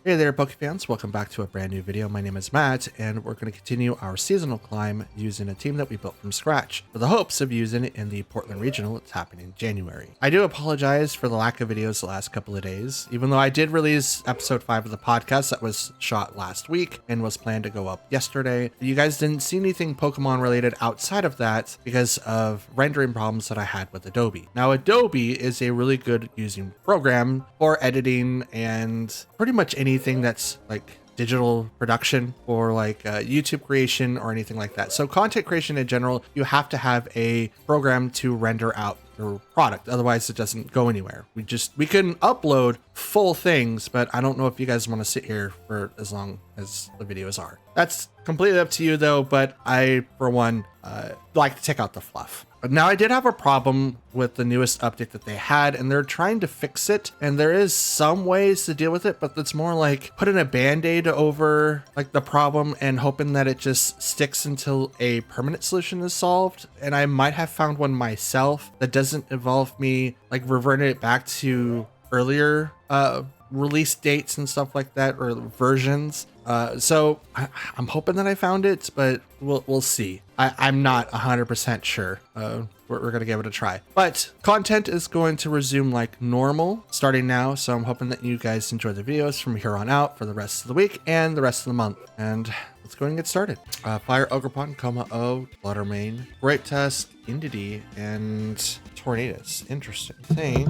Hey there, Pokefans. Welcome back to a brand new video. My name is Matt, and we're going to continue our seasonal climb using a team that we built from scratch, with the hopes of using it in the Portland Regional that's happening in January. I do apologize for the lack of videos the last couple of days, even though I did release episode 5 of the podcast that was shot last week and was planned to go up yesterday. You guys didn't see anything Pokemon related outside of that because of rendering problems that I had with Adobe. Now, Adobe is a really good using program for editing and pretty much anything that's like digital production or like YouTube creation or anything like that. So content creation in general, you have to have a program to render out your product. Otherwise it doesn't go anywhere. We can upload full things, but I don't know if you guys want to sit here for as long as the videos are. That's completely up to you though, but I, for one, like to take out the fluff. But now I did have a problem with the newest update that they had, and they're trying to fix it. And there is some ways to deal with it, but it's more like putting a band-aid over like the problem and hoping that it just sticks until a permanent solution is solved. And I might have found one myself that doesn't involve me like reverting it back to earlier release dates and stuff like that, or versions. So I'm hoping that I found it, but we'll see. I'm not 100% sure. We're gonna give it a try. But content is going to resume like normal starting now, so I'm hoping that you guys enjoy the videos from here on out for the rest of the week and the rest of the month. And let's go and get started. Fire, Ogerpon, Como-O, Fluttermane, Great Tusk, Indeedee, and Tornadus. Interesting. I think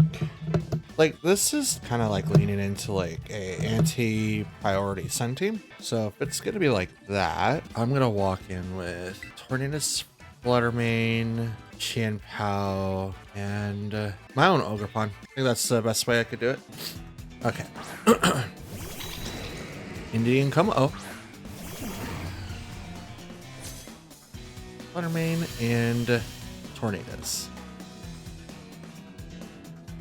like this is kind of like leaning into like a anti-priority Sun team. So if it's gonna be like that, I'm gonna walk in with Tornadus, Fluttermane, Chien-Pao, and my own Ogerpon. I think that's the best way I could do it. Okay. Indeedee and Como-O. Fluttermane and Tornadus.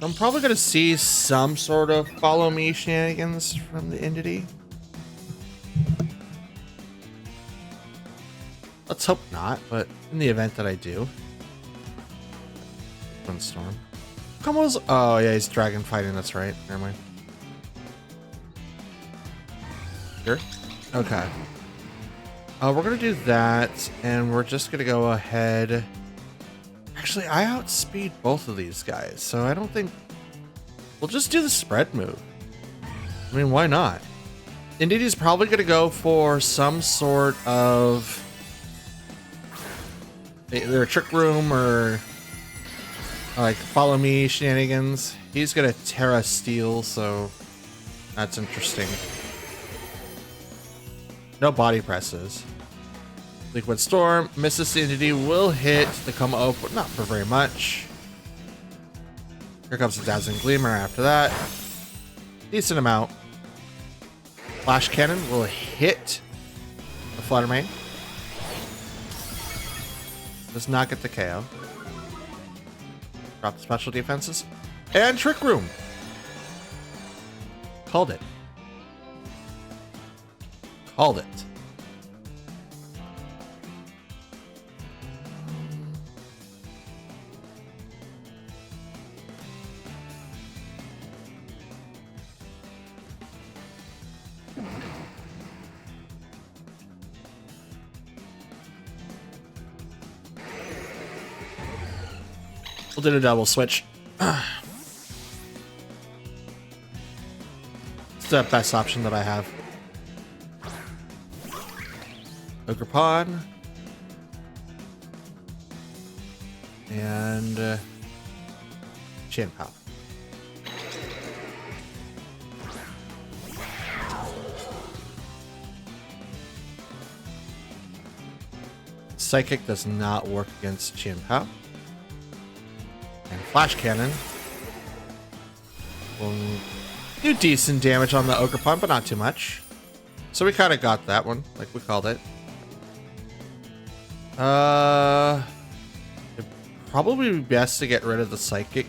I'm probably going to see some sort of follow me shenanigans from the Indeedee. Let's hope not, but in the event that I do. Storm. Como-O's, oh yeah, he's dragon fighting, that's right. Never mind. Sure. Okay. We're going to do that, and we're just going to go ahead. Actually, I outspeed both of these guys, so I don't think we'll just do the spread move. I mean, why not? Indeedee's probably going to go for some sort of either a trick room or like follow me shenanigans. He's going to Terra Steel, so that's interesting. No body presses. Liquid Storm misses the Indeedee, will hit the Como-O, but not for very much. Here comes the Dazzling Gleamer after that. Decent amount. Flash Cannon will hit the Fluttermane. Does not get the KO. Drop the special defenses. And Trick Room. Called it. Called it. We'll do a double switch. It's the best option that I have. Ogerpon. And Chien-Pao. Psychic does not work against Chien-Pao. And Flash Cannon will do decent damage on the Ogerpon, but not too much. So we kind of got that one, like we called it. It'd probably be best to get rid of the Psychic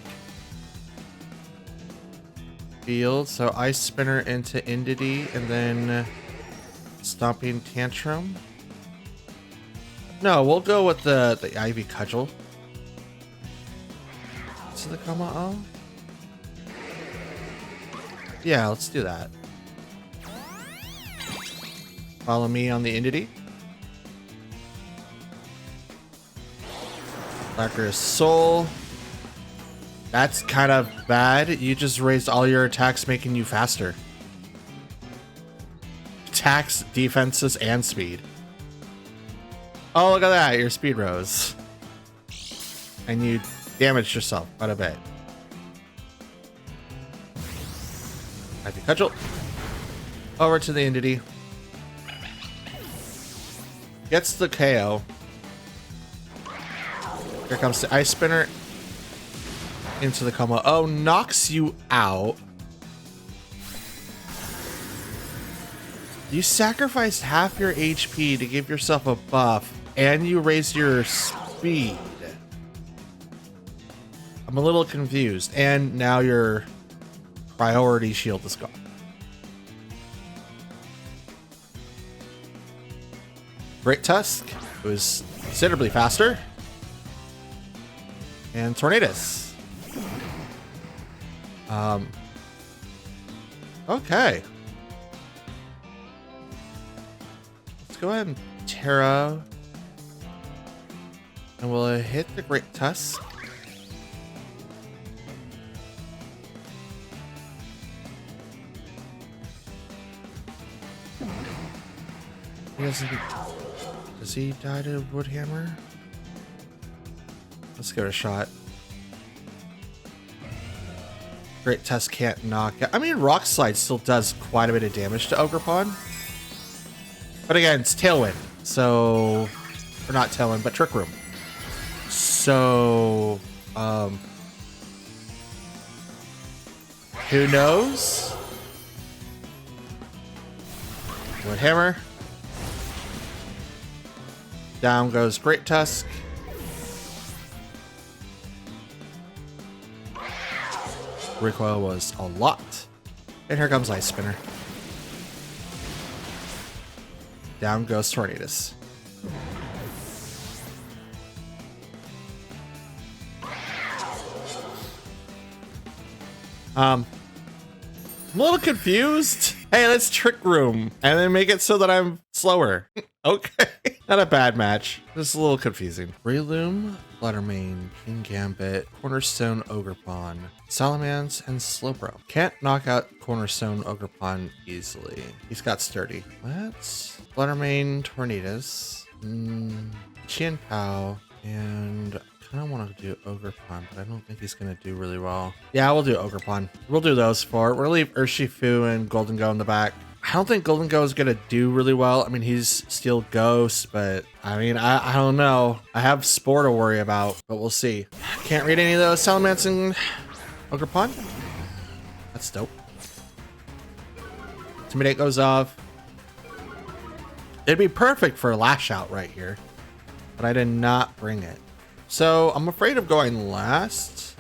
field. So Ice Spinner into Indeedee and then Stomping Tantrum. No, we'll go with the Ivy Cudgel. To the Como-O? Yeah, let's do that. Follow me on the entity. Lacquer's Soul. That's kind of bad. You just raised all your attacks, making you faster. Attacks, defenses, and speed. Oh, look at that. Your speed rose. And you damaged yourself quite a bit. Happy Cudgel. Over to the entity. Gets the KO. Here comes the Ice Spinner. Into the coma. Oh, knocks you out. You sacrificed half your HP to give yourself a buff, and you raised your speed. I'm a little confused. And now your priority shield is gone. Great Tusk was considerably faster. And Tornadus. Okay. Let's go ahead and Terra. And we'll hit the Great Tusk. Does he die to Woodhammer? Let's give it a shot. Great Tusk can't knock out. I mean, Rock Slide still does quite a bit of damage to Ogerpon. But again, it's Tailwind. So, or not Tailwind, but Trick Room. So, who knows? Woodhammer. Down goes Great Tusk. Recoil was a lot. And here comes Ice Spinner. Down goes Tornadus. I'm a little confused. Hey, let's Trick Room and then make it so that I'm slower. Okay. Not a bad match. Just a little confusing. Breloom, Fluttermane, King Gambit, Cornerstone Ogerpon, Salamence, and Slowbro. Can't knock out Cornerstone Ogerpon easily. He's got Sturdy. Let's Fluttermane, Tornadus, Chien Pao, and I kind of want to do Ogerpon, but I don't think he's going to do really well. Yeah, we'll do Ogerpon. We'll do those four. We'll leave Urshifu and Golden Go in the back. I don't think Golden Go is going to do really well. I mean, he's Steel Ghost, but I mean, I don't know. I have Spore to worry about, but we'll see. Can't read any of those. Salamence and Ogerpon. That's dope. Intimidate goes off. It'd be perfect for a Lash Out right here, but I did not bring it. So I'm afraid of going last.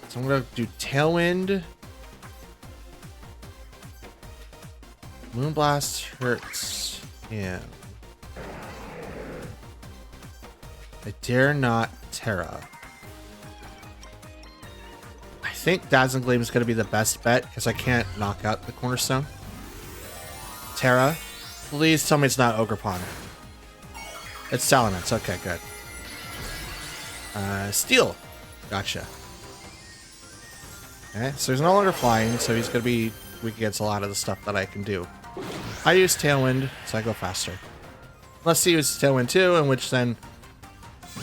So I'm going to do Tailwind. Moonblast hurts him. I dare not Terra. I think Dazzling Gleam is going to be the best bet because I can't knock out the Cornerstone. Terra. Please tell me it's not Ogerpon. It's Salamence. Okay, good. Steel. Gotcha. Okay, so he's no longer flying, so he's going to be weak against a lot of the stuff that I can do. I use Tailwind, so I go faster. Unless he uses Tailwind too, in which then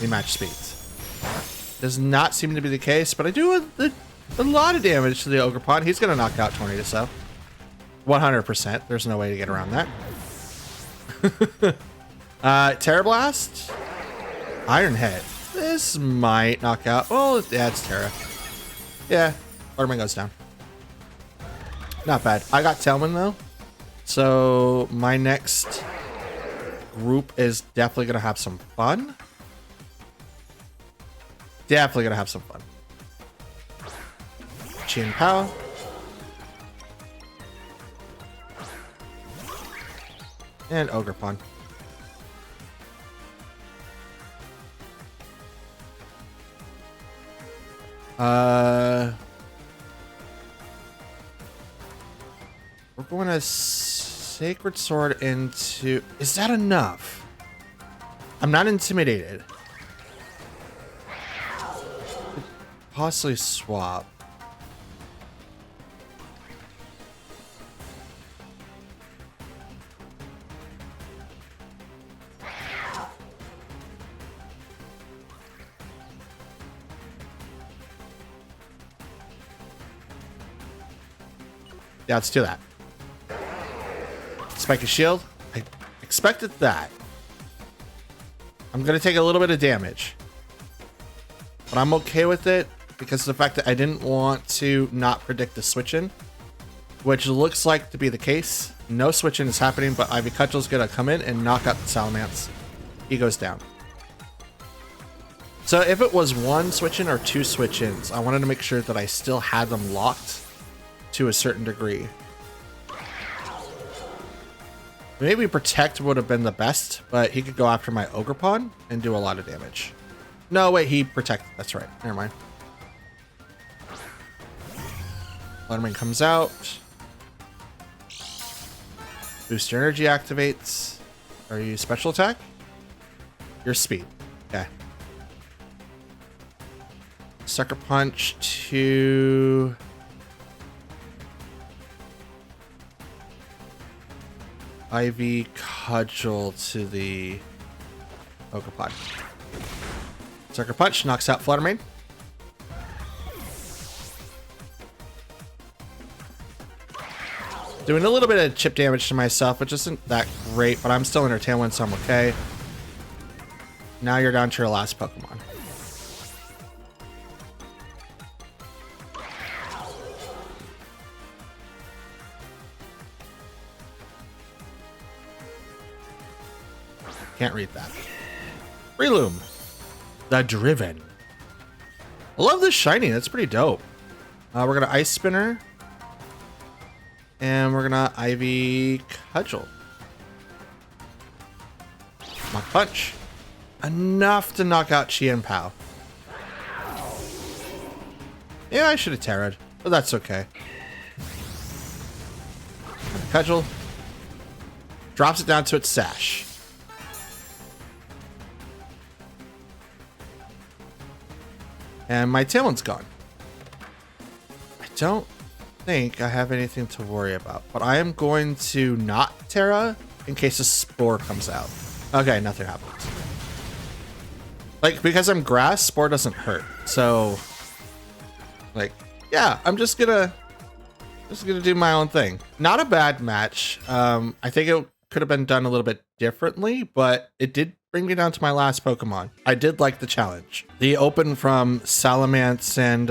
we match speeds. Does not seem to be the case, but I do a lot of damage to the Ogerpon. He's going to knock out Tornadus, though. 100%. There's no way to get around that. Terra Blast. Iron Head. This might knock out. Oh, yeah, it's Terra. Yeah, Fluttermane goes down. Not bad. I got Tailwind, though. So my next group is definitely going to have some fun. Definitely going to have some fun. Chien Pao. And Ogerpon. We're going to Sacred Sword into... Is that enough? I'm not intimidated. Possibly swap. Yeah, let's do that. Spike his shield. I expected that. I'm going to take a little bit of damage. But I'm okay with it because of the fact that I didn't want to not predict the switch-in, which looks like to be the case. No switch-in is happening, but Ivy Cudgel's going to come in and knock out the Salamence. He goes down. So if it was one switch-in or two switch-ins, I wanted to make sure that I still had them locked to a certain degree. Maybe Protect would have been the best, but he could go after my Ogerpon and do a lot of damage. No, wait, he Protected. That's right. Never mind. Letterman comes out. Boost your energy activates. Are you special attack? Your speed. Okay. Sucker Punch to... Ivy Cudgel to the Ogerpon. Sucker Punch knocks out Fluttermane. Doing a little bit of chip damage to myself, which isn't that great, but I'm still in her Tailwind, so I'm okay. Now you're down to your last Pokemon. Can't read that. Breloom. The Driven. I love this shiny. That's pretty dope. We're going to Ice Spinner. And we're going to Ivy Cudgel. Mach Punch. Enough to knock out Chien Pao. Yeah, I should have Terra'd, but that's okay. Cudgel. Drops it down to its sash. And my Tailwind's gone. I don't think I have anything to worry about, but I am going to not Terra in case a Spore comes out. Okay, nothing happens. Like, because I'm grass, Spore doesn't hurt. So, like, yeah, I'm just gonna do my own thing. Not a bad match. I think it could have been done a little bit differently, but it did bring me down to my last Pokemon. I did like the challenge. The open from Salamence and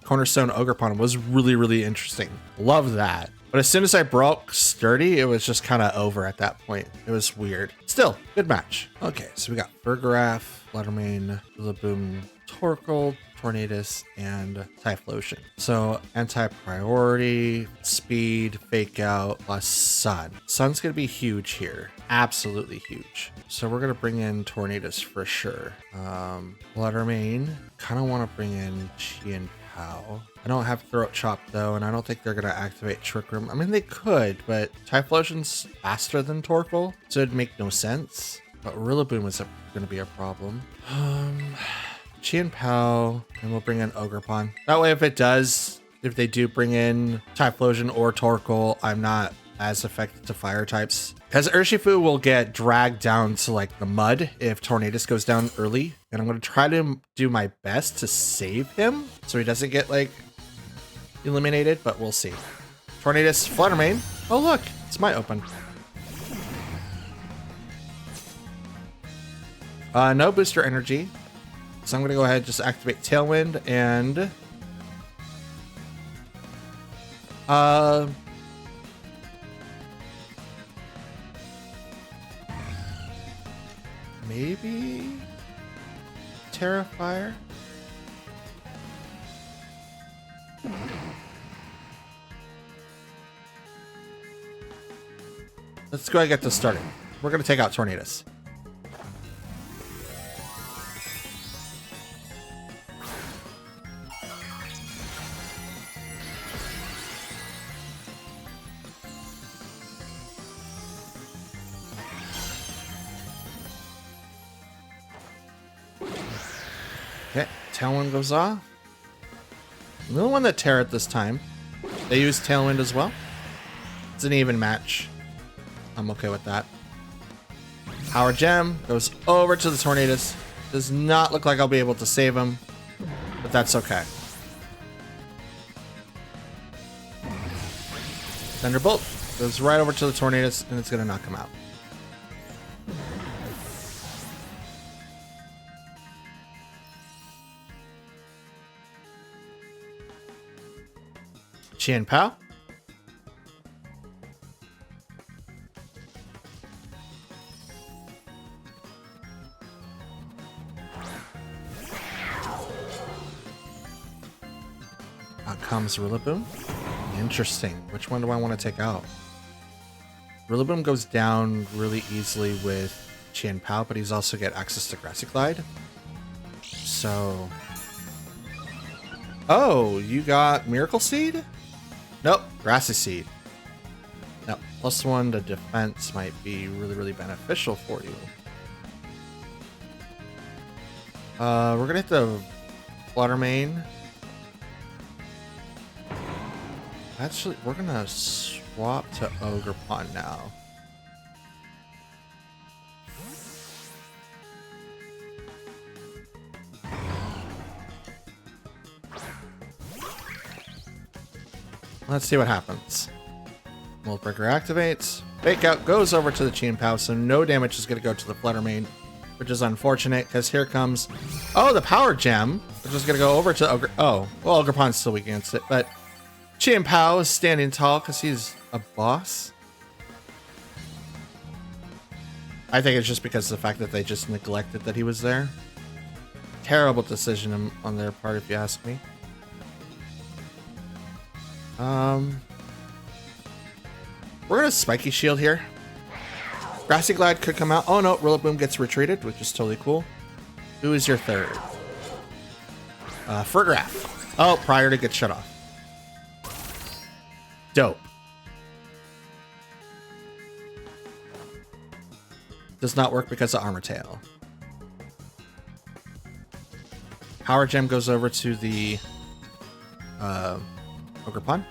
Cornerstone Ogerpon was really, really interesting. Love that. But as soon as I broke Sturdy, it was just kind of over at that point. It was weird. Still, good match. Okay, so we got Burgerath, Fluttermane, Rillaboom, Torkoal, Tornadus, and Typhlosion. So anti-priority, speed, fake out, plus sun. Sun's gonna be huge here. Absolutely huge. So we're gonna bring in Tornadus for sure. Fluttermane, kind of want to bring in Chien Pao. I don't have Throat Chop though, and I don't think they're gonna activate Trick Room. I mean, they could, but Typhlosion's faster than Torkoal, so it'd make no sense. But Rillaboom is gonna be a problem. Chien Pao, and we'll bring in Ogerpon. That way, if they do bring in Typhlosion or Torkoal, I'm not as affected to fire types. Because Urshifu will get dragged down to like the mud if Tornadus goes down early. And I'm going to try to do my best to save him so he doesn't get like eliminated, but we'll see. Tornadus, Fluttermane. Oh look, it's my open. No booster energy. So I'm going to go ahead and just activate Tailwind and... maybe... Terrafire? Let's go ahead and get this started. We're going to take out Tornadus. Tailwind goes off. I'm the one that tear it this time. They use Tailwind as well. It's an even match. I'm okay with that. Power Gem goes over to the Tornadus. Does not look like I'll be able to save him, but that's okay. Thunderbolt goes right over to the Tornadus, and it's going to knock him out. Chien Pao. Out comes Rillaboom. Interesting. Which one do I want to take out? Rillaboom goes down really easily with Chien Pao, but he's also got access to Grassy Glide. So... Oh, you got Miracle Seed? Nope, Grassy Seed. Now, +1 to defense might be really beneficial for you. We're gonna hit the Flutter Mane. Actually, we're gonna swap to Ogerpon now. Let's see what happens. Mold Breaker activates. Fake Out goes over to the Chien Pao, so no damage is going to go to the Flutter Mane, which is unfortunate because here comes... Oh, the Power Gem, which is going to go over to Ogre... Oh, well, Ogerpon's still weak against it, but Chien Pao is standing tall because he's a boss. I think it's just because of the fact that they just neglected that he was there. Terrible decision on their part, if you ask me. We're gonna Spiky Shield here. Grassy Glide could come out. Oh no, Rillaboom gets retreated, which is totally cool. Who is your third? Fergraph. Oh, Priority gets shut off. Dope. Does not work because of Armor Tail. Power Gem goes over to the Ogerpon.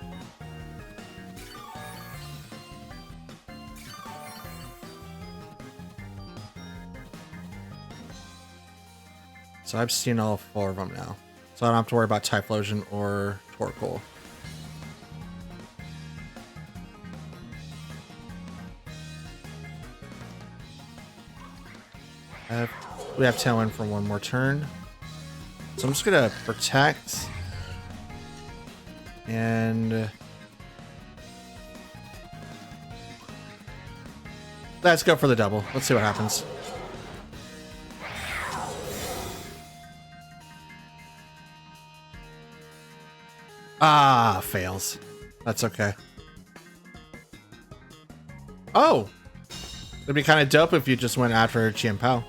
So I've seen all 4 of them now. So I don't have to worry about Typhlosion or Torkoal. We have Tailwind for one more turn. So I'm just gonna protect. And let's go for the double. Let's see what happens. Ah, fails. That's okay. Oh! It'd be kind of dope if you just went after Chien Pao.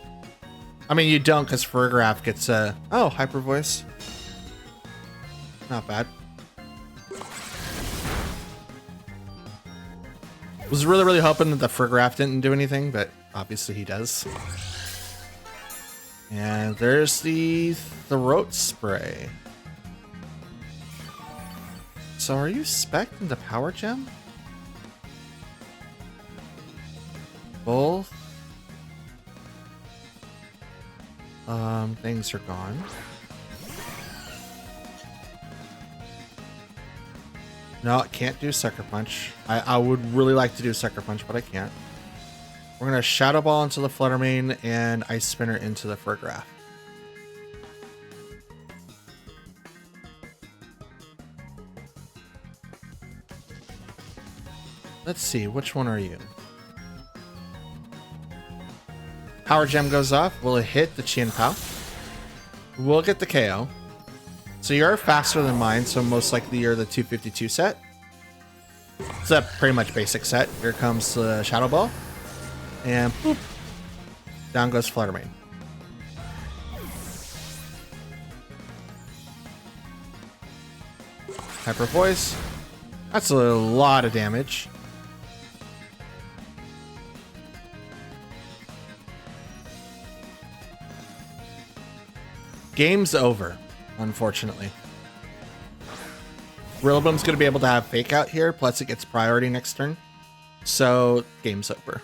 I mean, you don't, because Fergraph gets oh, Hyper Voice. Not bad. Was really hoping that the Fergraph didn't do anything, but obviously he does. And there's the Throat Spray. So are you spec'ing the Power Gem? Both things are gone. No, I can't do Sucker Punch. I would really like to do Sucker Punch, but I can't. We're gonna Shadow Ball into the Flutter Mane and Ice Spinner into the Fergraph. Let's see, which one are you? Power Gem goes off. Will it hit the Chien Pao? We'll get the KO. So you're faster than mine, so most likely you're the 252 set. It's a pretty much basic set. Here comes the Shadow Ball. And boop. Down goes Flutter Mane. Hyper Voice. That's a lot of damage. Game's over. unfortunately. Rillaboom's going to be able to have Fake Out here, plus it gets priority next turn. So, game's over.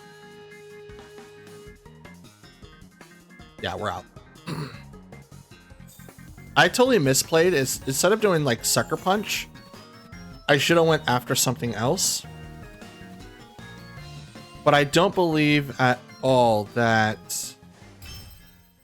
Yeah, we're out. I totally misplayed. Instead of doing like Sucker Punch, I should have went after something else. But I don't believe at all that...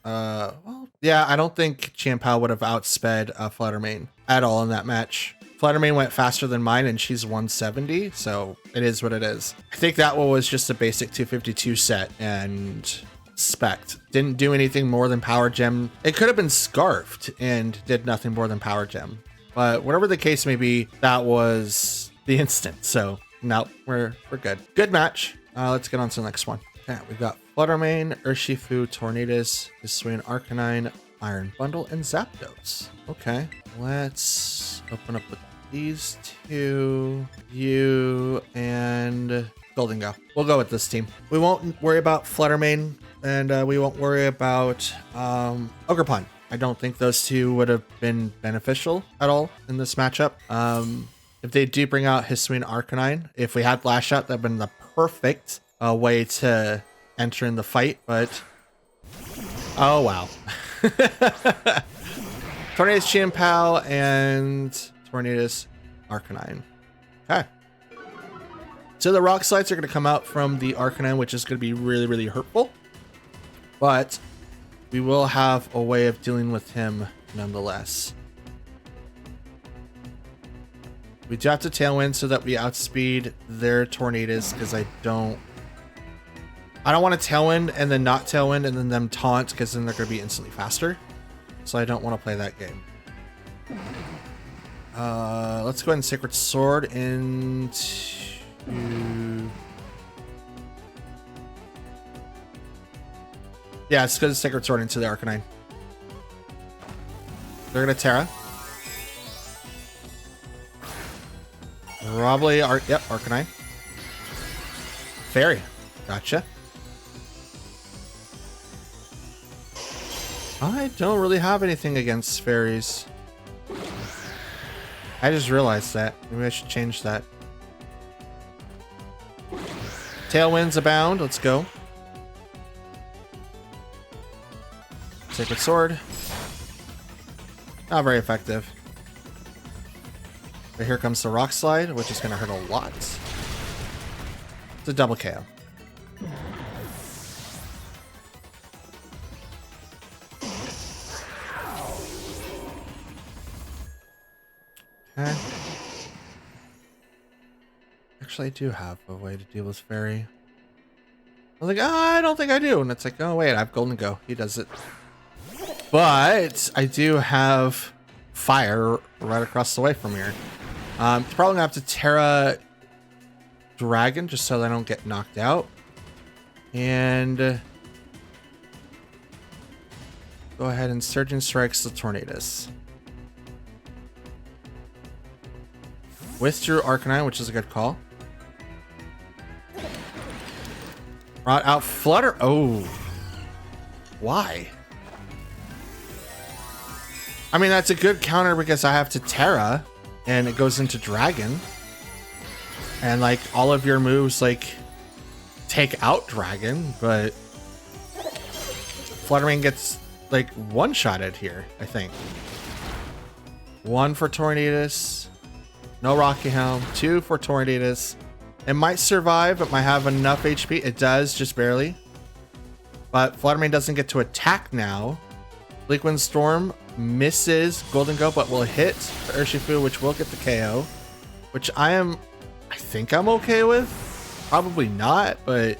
well, yeah, I don't think Chien-Pao would have outsped Fluttermane at all in that match. Fluttermane went faster than mine, and she's 170, so it is what it is. I think that one was just a basic 252 set, and Spect didn't do anything more than Power Gem. It could have been Scarfed and did nothing more than Power Gem. But whatever the case may be, that was the instant. So no, we're good. Good match. Let's get on to the next one. Okay, we've got Fluttermane, Urshifu, Tornadus, Hisuian Arcanine, Iron Bundle, and Zapdos. Okay, let's open up with these two, you and Golden Go. We'll go with this team. We won't worry about Fluttermane, and we won't worry about Ogerpon. I don't think those two would have been beneficial at all in this matchup. If they do bring out Hisuian Arcanine, if we had Lash Out, that'd been the perfect way to enter in the fight, but oh wow. Tornadus Chien-Pao and Tornadus Arcanine. Okay. So the Rock Slides are going to come out from the Arcanine, which is going to be really, really hurtful. But we will have a way of dealing with him nonetheless. We do have to Tailwind so that we outspeed their Tornadus, because I don't want to Tailwind and then not Tailwind and then them taunt, because then they're going to be instantly faster. So I don't want to play that game. Let's go ahead and Sacred Sword into... Yeah, let's go to Sacred Sword into the Arcanine. They're going to Terra. Probably, yep, Arcanine. Fairy. Gotcha. I don't really have anything against fairies. I just realized that. Maybe I should change that. Tailwinds abound. Let's go. Sacred Sword. Not very effective. But here comes the Rock Slide, which is going to hurt a lot. It's a double KO. Okay. Actually, I do have a way to deal with Fairy. I was like, oh, I don't think I do. And it's like, oh, wait, I have Golden Go. He does it. But I do have Fire right across the way from here. Probably going to have to Terra Dragon just so that I don't get knocked out. And go ahead and Surgeon Strikes the Tornadus. Withdrew Arcanine, which is a good call. Brought out Flutter. Oh. Why? I mean, that's a good counter because I have to Terra and it goes into Dragon. And like all of your moves like take out Dragon, but Fluttermane gets like one-shotted here, I think. One for Tornadus. No Rocky Helm. Two for Tornadus. It might survive. It might have enough HP. It does, just barely. But Fluttermane doesn't get to attack now. Bleak Wind Storm misses Golden Go, but will hit the Urshifu, which will get the KO. Which I think I'm okay with. Probably not, but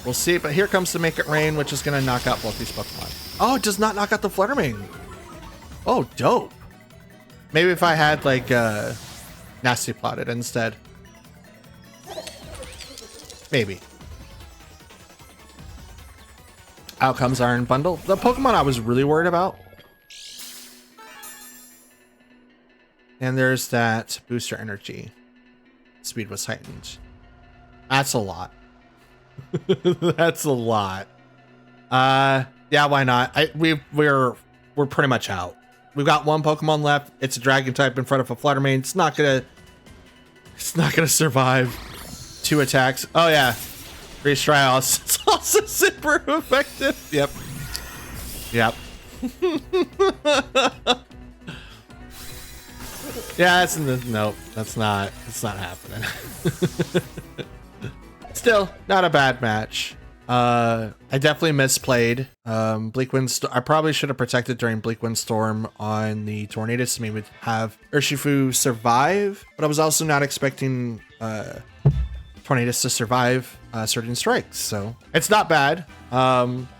we'll see. But here comes the Make It Rain, which is going to knock out both these Pokemon. Oh, it does not knock out the Fluttermane. Oh, dope. Maybe if I had like Nasty Plotted instead. Maybe. Out comes Iron Bundle. The Pokemon I was really worried about. And there's that Booster Energy. Speed was heightened. That's a lot. That's a lot. Yeah, why not? We're we're pretty much out. We've got one Pokemon left. It's a Dragon type in front of a Fluttermane. It's not gonna survive 2 attacks. Oh yeah, Freeze Trials. It's also super effective. Yep. Yep. Yeah, it's in the nope. It's not happening. Still, not a bad match. I definitely misplayed. Bleak Wind. I probably should have protected during Bleak Wind Storm on the Tornadus so maybe have Urshifu survive. But I was also not expecting Tornadus to survive certain strikes. So it's not bad.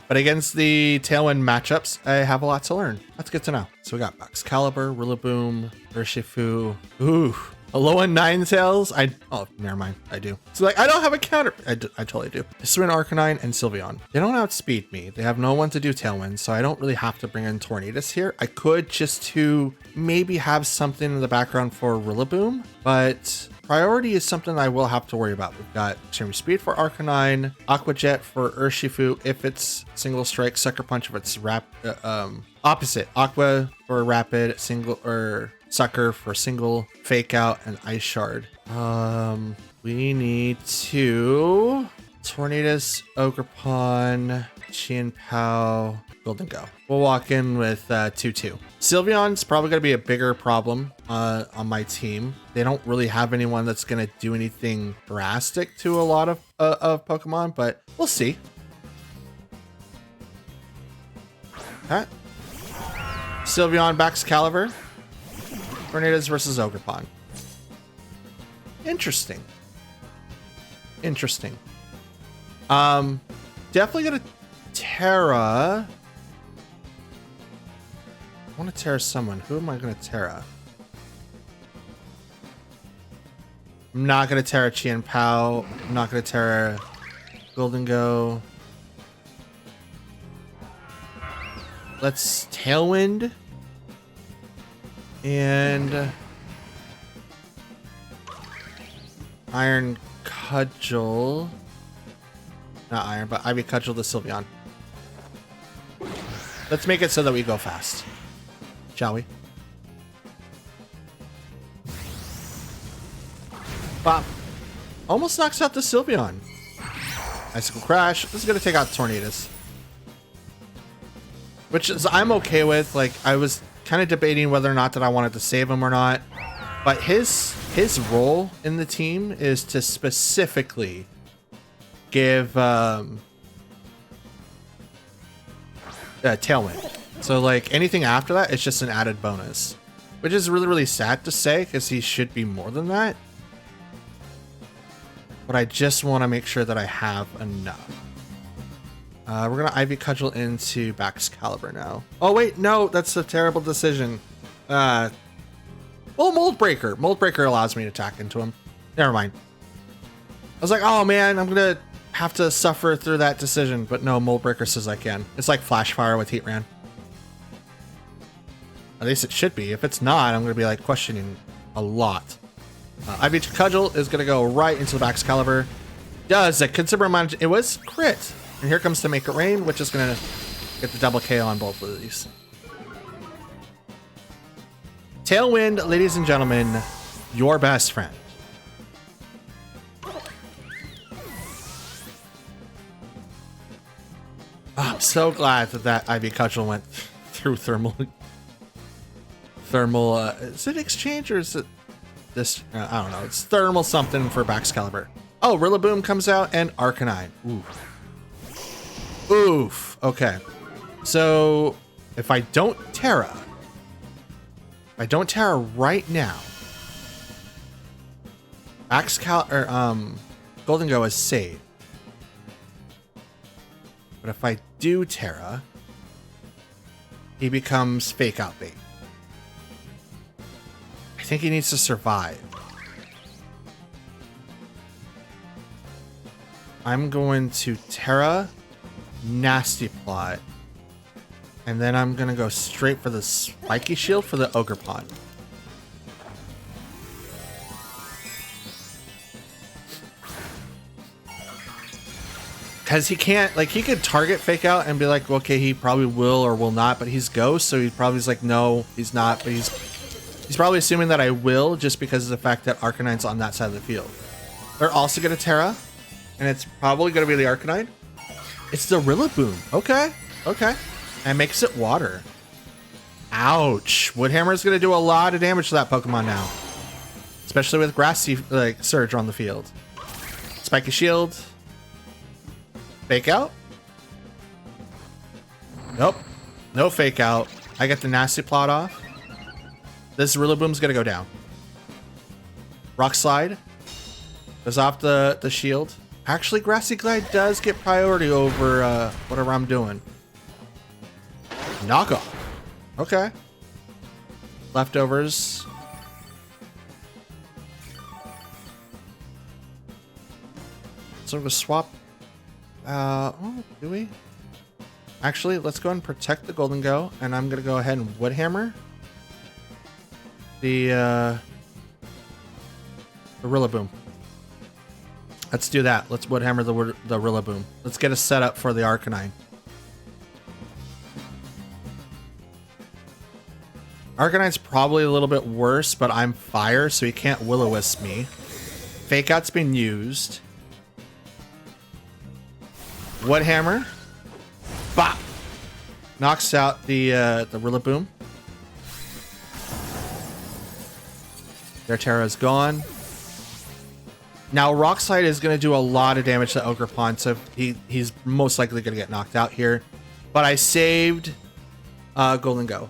But against the Tailwind matchups, I have a lot to learn. That's good to know. So we got Excalibur, Rillaboom, Urshifu. Ooh. A low on Ninetales? Oh, never mind. I do. So like, I don't have a counter. I totally do. Hisuian Arcanine and Sylveon. They don't outspeed me. They have no one to do Tailwind, so I don't really have to bring in Tornadus here. I could just to maybe have something in the background for Rillaboom, but priority is something I will have to worry about. We've got Extreme Speed for Arcanine, Aqua Jet for Urshifu if it's single strike, Sucker Punch if it's opposite. Aqua for rapid, single or Sucker for single, Fake Out, and Ice Shard. We need to Tornadus, Ogerpon, Chien-Pao, Golden Go. We'll walk in with 2-2. Sylveon's probably going to be a bigger problem on my team. They don't really have anyone that's going to do anything drastic to a lot of Pokemon, but we'll see. Okay. Sylveon backs Excalibur. Tornadus versus Ogerpon. Interesting. Interesting. Definitely gonna Terra. I want to Terra someone. Who am I gonna Terra? I'm not gonna Terra Chien-Pao. I'm not gonna Terra Golden Go. Let's Tailwind. And Iron Cudgel. Not Iron, but Ivy Cudgel the Sylveon. Let's make it so that we go fast. Shall we? Bop. Almost knocks out the Sylveon. Icicle Crash. This is going to take out Tornadus. Which is I'm okay with. Like, I was kind of debating whether or not that I wanted to save him or not. But his role in the team is to specifically give Tailwind. So like anything after that, it's just an added bonus. Which is really, really sad to say because he should be more than that. But I just want to make sure that I have enough. We're going to Ivy Cudgel into Excalibur now. Oh, wait. No, that's a terrible decision. Well, Mold Breaker. Mold Breaker allows me to attack into him. Never mind. I was like, oh, man, I'm going to have to suffer through that decision. But no, Mold Breaker says I can. It's like Flash Fire with Heat Ran. At least it should be. If it's not, I'm going to be like questioning a lot. Ivy Cudgel is going to go right into the Excalibur. Does a considerable amount. It was crit. And here comes to Make It Rain, which is going to get the double KO on both of these. Tailwind, ladies and gentlemen, your best friend. Oh, I'm so glad that Ivy Cudgel went through thermal. Is it exchange or is it this? I don't know. It's thermal something for Excalibur. Oh, Rillaboom comes out and Arcanine. Oof. Okay. So if I don't Terra right now, Golden Go is safe. But if I do Terra, he becomes Fake Out bait. I think he needs to survive. I'm going to Terra, Nasty Plot, and then I'm going to go straight for the Spiky Shield for the Ogerpon. Because he can't, like, he could target fake out and be like, okay, he probably will or will not, but he's ghost, so he probably is like, no, he's not, but he's probably assuming that I will just because of the fact that Arcanine's on that side of the field. They're also going to Terra, and it's probably going to be the Arcanine. It's the Rillaboom. Okay, okay. And makes it water. Ouch. Woodhammer's going to do a lot of damage to that Pokemon now. Especially with Grassy, like, Surge on the field. Spiky Shield. Fake out? Nope. No fake out. I get the nasty plot off. This Rillaboom's gonna go down. Rock Slide. Goes off the shield. Actually, Grassy Glide does get priority over whatever I'm doing. Knockoff. Okay. Leftovers. So we swap. Oh, do we? Actually, let's go and protect the Golden Go, and I'm gonna go ahead and Woodhammer the Rillaboom. Let's do that. Let's Woodhammer the Rillaboom. Let's get a setup for the Arcanine. Arcanine's probably a little bit worse, but I'm fire, so he can't Will-O-Wisp me. Fake Out's been used. Woodhammer. Bop! Knocks out the Rillaboom. Their Terra's gone. Now, Rock Slide is going to do a lot of damage to Ogerpon, so he's most likely going to get knocked out here. But I saved Golden Go.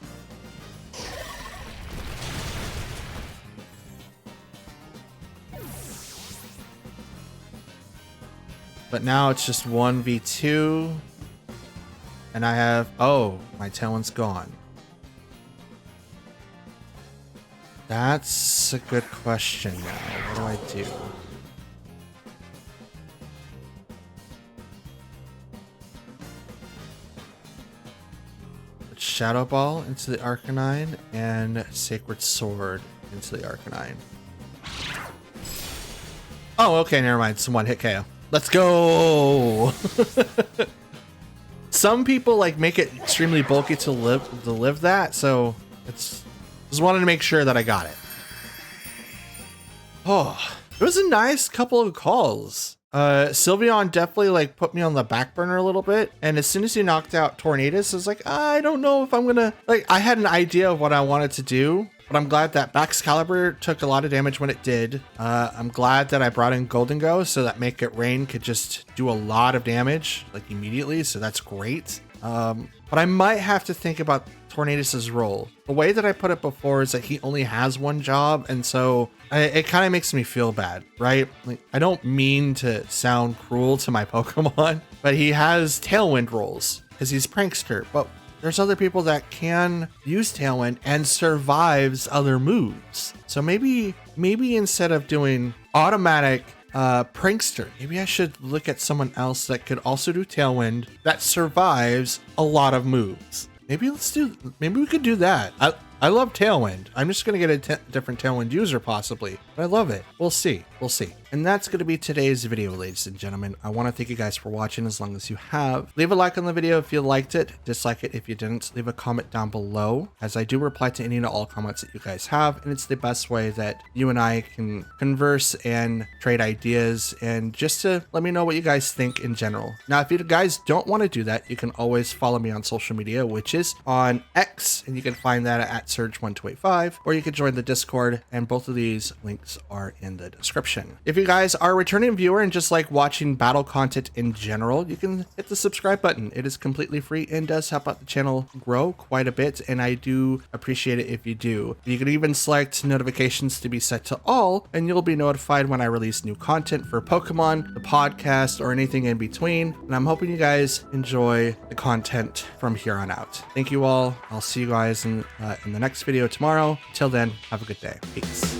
But now it's just 1v2. And I have... Oh, my Tailwind's gone. That's a good question now. What do I do? Put Shadow Ball into the Arcanine and Sacred Sword into the Arcanine. Oh, okay, never mind. It's one hit KO. Let's go! Some people like make it extremely bulky to live that, so it's just wanted to make sure that I got it. Oh, it was a nice couple of calls. Sylveon definitely like put me on the back burner a little bit, and as soon as he knocked out Tornadus, I was like, I don't know if I'm gonna like. I had an idea of what I wanted to do. But I'm glad that Baxcalibur took a lot of damage when it did. I'm glad that I brought in Golden Go so that Make It Rain could just do a lot of damage like immediately. So that's great. But I might have to think about Tornadus's role. The way that I put it before is that he only has one job. And so it kind of makes me feel bad, right? Like, I don't mean to sound cruel to my Pokemon, but he has Tailwind roles because he's Prankster. But there's other people that can use Tailwind and survives other moves. So maybe instead of doing automatic Prankster, maybe I should look at someone else that could also do Tailwind that survives a lot of moves. Maybe we could do that. I love Tailwind. I'm just going to get a different Tailwind user possibly, but I love it. We'll see. We'll see. And that's going to be today's video, ladies and gentlemen. I want to thank you guys for watching as long as you have. Leave a like on the video if you liked it. Dislike it if you didn't. Leave a comment down below, as I do reply to any and all comments that you guys have. And it's the best way that you and I can converse and trade ideas and just to let me know what you guys think in general. Now, if you guys don't want to do that, you can always follow me on social media, which is on X, and you can find that at Surge1285, or you can join the Discord, and both of these links are in the description. If you guys are a returning viewer and just like watching battle content in general, you can hit the subscribe button. It is completely free and does help out the channel grow quite a bit, and I do appreciate it if you do. You can even select notifications to be set to all, and you'll be notified when I release new content for Pokemon, the podcast, or anything in between. And I'm hoping you guys enjoy the content from here on out. Thank you all. I'll see you guys in the next video tomorrow. Till then, have a good day. Peace.